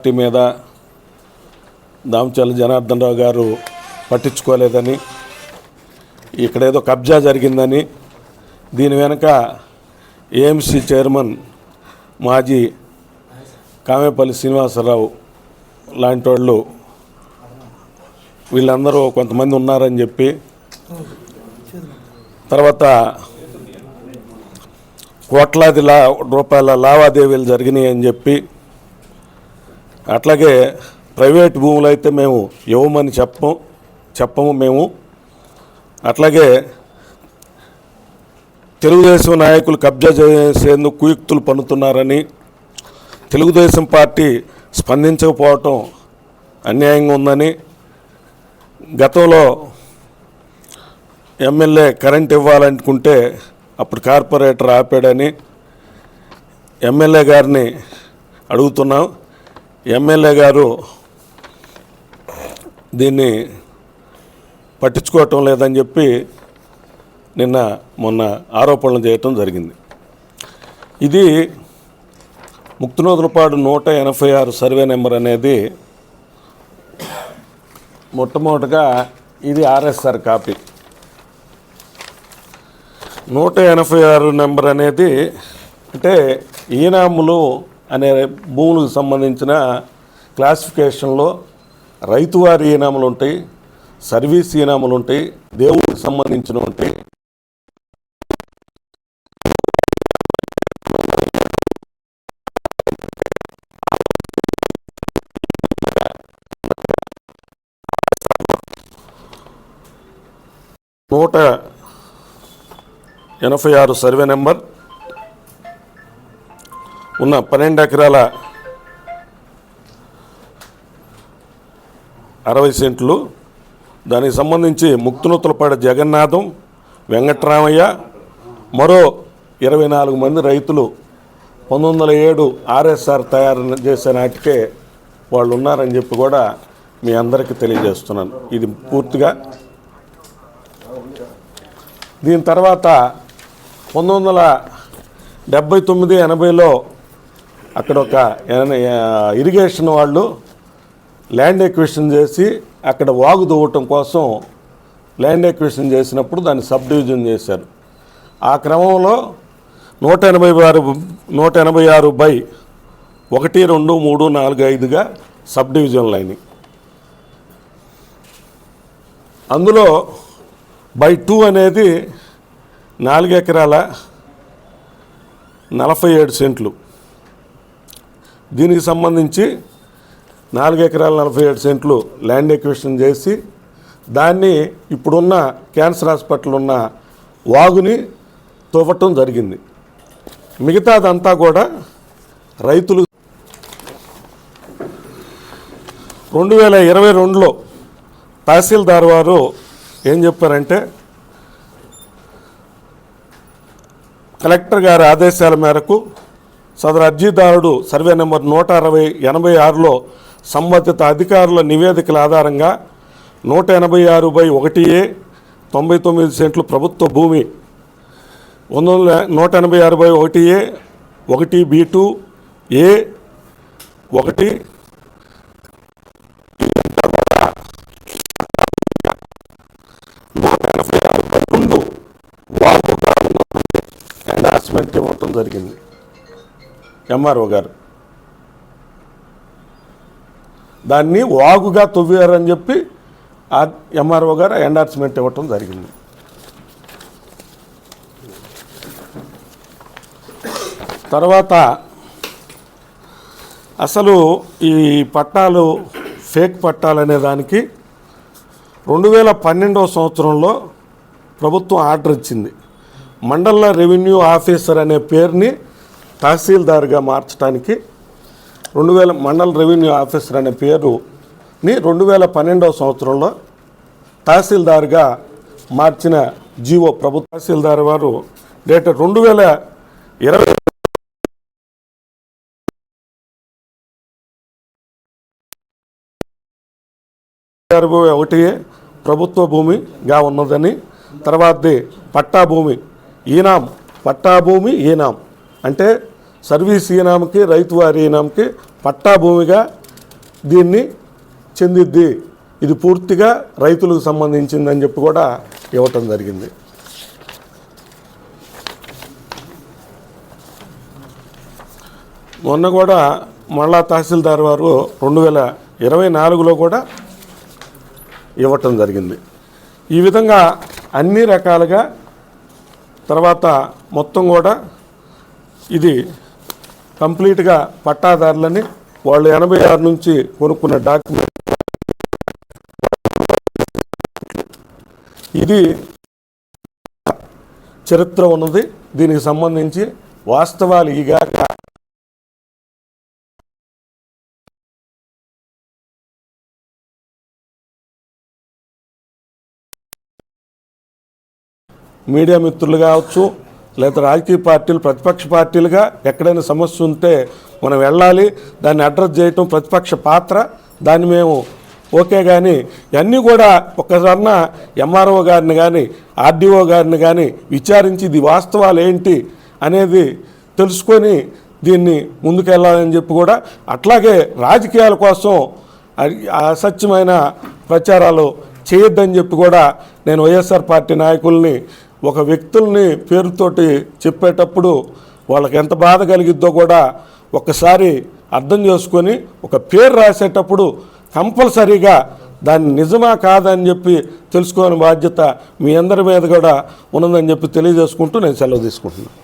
Party మీద దామచర్ల జనార్దన్ రావు గారు పట్టించుకోలేదని, ఇక్కడేదో కబ్జా జరిగిందని, దీని వెనక ఏఎంసీ చైర్మన్ మాజీ కామేపల్లి శ్రీనివాసరావు లాంటి వాళ్ళు వీళ్ళందరూ కొంతమంది ఉన్నారని చెప్పి, తర్వాత కోట్లాది రూపాయల లావాదేవీలు జరిగినాయి అని చెప్పి, అట్లాగే ప్రైవేట్ భూములు అయితే మేము ఇవ్వమని చెప్పము మేము, అట్లాగే తెలుగుదేశం నాయకులు కబ్జా చేసేందుకు కుయుక్తులు పన్నుతున్నారని, తెలుగుదేశం పార్టీ స్పందించకపోవటం అన్యాయంగా ఉందని, గతంలో ఎమ్మెల్యే కరెంట్ ఇవ్వాలనుకుంటే అప్పుడు కార్పొరేటర్ ఆపాడని ఎమ్మెల్యే గారిని అడుగుతున్నాం. ఎమ్మెల్యే గారు దీన్ని పట్టించుకోవటం లేదని చెప్పి మొన్న ఆరోపణలు చేయటం జరిగింది. ఇది ముక్తినోతులపాడు 186 సర్వే నెంబర్ అనేది మొట్టమొదటిగా ఇది ఆర్ఎస్ఆర్ కాపీ. 186 నెంబర్ అనేది అంటే ఈనాములు అనే భూములకు సంబంధించిన క్లాసిఫికేషన్లో రైతువారి ఈనాములు ఉంటాయి, సర్వీస్ ఈనాములు ఉంటాయి, దేవుడికి సంబంధించిన ఉంటాయి. నూట 86 సర్వే నెంబర్ ఉన్న 12 ఎకరాల 60 సెంట్లు, దానికి సంబంధించి ముక్తినోతులపాడు జగన్నాథం, వెంకట్రామయ్య, మరో 24 మంది రైతులు 1907 ఆర్ఎస్ఆర్ తయారు చేసే నాటికే వాళ్ళు ఉన్నారని చెప్పి కూడా మీ అందరికీ తెలియజేస్తున్నాను. ఇది పూర్తిగా. దీని తర్వాత 1979-80లో అక్కడ ఒక ఇరిగేషన్ వాళ్ళు ల్యాండ్ ఎక్విజిషన్ చేసి అక్కడ వాగు దవ్వటం కోసం ల్యాండ్ ఎక్విజిషన్ చేసినప్పుడు దాన్ని సబ్ డివిజన్ చేశారు. ఆ క్రమంలో 186/1, 2, 3, 4, 5గా సబ్ డివిజన్లు అయినాయి. అందులో /2 అనేది 4 ఎకరాల 47 సెంట్లు. దీనికి సంబంధించి 4 ఎకరాల 47 సెంట్లు ల్యాండ్ ఎక్విజిషన్ చేసి దాన్ని ఇప్పుడున్న క్యాన్సర్ హాస్పిటల్ ఉన్న వాగుని తవ్వటం జరిగింది. మిగతాదంతా కూడా రైతులు 2022లో తహసీల్దార్ వారు ఏం చెప్పారంటే, కలెక్టర్ గారి ఆదేశాల మేరకు సదరు అర్జీదారుడు సర్వే నెంబర్ 160/86లో సంబంధిత అధికారుల నివేదికల ఆధారంగా 186/1A 99 సెంట్లు ప్రభుత్వ భూమి, 186/1A 1B2 A 1 186/2 వాగు ఎండార్స్మెంట్ ఇవ్వటం జరిగింది. ఎంఆర్ఓ గారు దాన్ని వాగుగా తవ్వారని చెప్పి ఆ ఎంఆర్ఓ గారు ఎండార్స్మెంట్ ఇవ్వటం జరిగింది. తర్వాత అసలు ఈ పట్టాలు ఫేక్ పట్టాలు అనే దానికి 2012వ సంవత్సరంలో ప్రభుత్వం ఆర్డర్ ఇచ్చింది. మండల రెవెన్యూ ఆఫీసర్ అనే పేరుని తహసీల్దార్గా మార్చడానికి మండల రెవెన్యూ ఆఫీసర్ అనే పేరుని 2012వ సంవత్సరంలో తహసీల్దార్గా మార్చిన జీవో ప్రభుత్వ తహసీల్దార్ వారు డేటెడ్ 2020 1 ప్రభుత్వ భూమిగా ఉన్నదని, తర్వాతది పట్టా భూమి ఈనాం అంటే సర్వీస్ ఈనాంకి రైతువారి ఈనాంకి పట్టా భూమిగా దీన్ని చెందిద్ది, ఇది పూర్తిగా రైతులకు సంబంధించిందని చెప్పి కూడా ఇవ్వటం జరిగింది. మొన్న కూడా మళ్ళా తహసీల్దార్ వారు 2024లో కూడా ఇవ్వటం జరిగింది. ఈ విధంగా అన్ని రకాలుగా తర్వాత మొత్తం కూడా ఇది కంప్లీట్గా పట్టాదారులని వాళ్ళు 86 నుంచి కొనుక్కున్న డాక్యుమెంట్ ఇది చరిత్ర ఉన్నది. దీనికి సంబంధించి వాస్తవాలు ఈగాక మీడియా మిత్రులు కావచ్చు, లేదా రాజకీయ పార్టీలు ప్రతిపక్ష పార్టీలుగా ఎక్కడైనా సమస్య ఉంటే మనం వెళ్ళాలి, దాన్ని అడ్రస్ చేయటం ప్రతిపక్ష పాత్ర, దాన్ని మేము ఓకే. కానీ ఇవన్నీ కూడా ఒకసారి ఎంఆర్ఓ గారిని కానీ ఆర్డీఓ గారిని కానీ విచారించి ఇది వాస్తవాలు ఏంటి అనేది తెలుసుకొని దీన్ని ముందుకెళ్ళాలని చెప్పి కూడా, అట్లాగే రాజకీయాల కోసం అసత్యమైన ప్రచారాలు చేయొద్దని చెప్పి కూడా నేను వైఎస్ఆర్ పార్టీ నాయకుల్ని ఒక వ్యక్తుల్ని పేరుతోటి చెప్పేటప్పుడు వాళ్ళకి ఎంత బాధ కలిగిద్దో కూడా ఒక్కసారి అర్థం చేసుకొని ఒక పేరు రాసేటప్పుడు కంపల్సరీగా దాన్ని నిజమా కాదని చెప్పి తెలుసుకోని బాధ్యత మీ అందరి మీద కూడా ఉన్నదని చెప్పి తెలియజేసుకుంటూ నేను సెలవు తీసుకుంటున్నాను.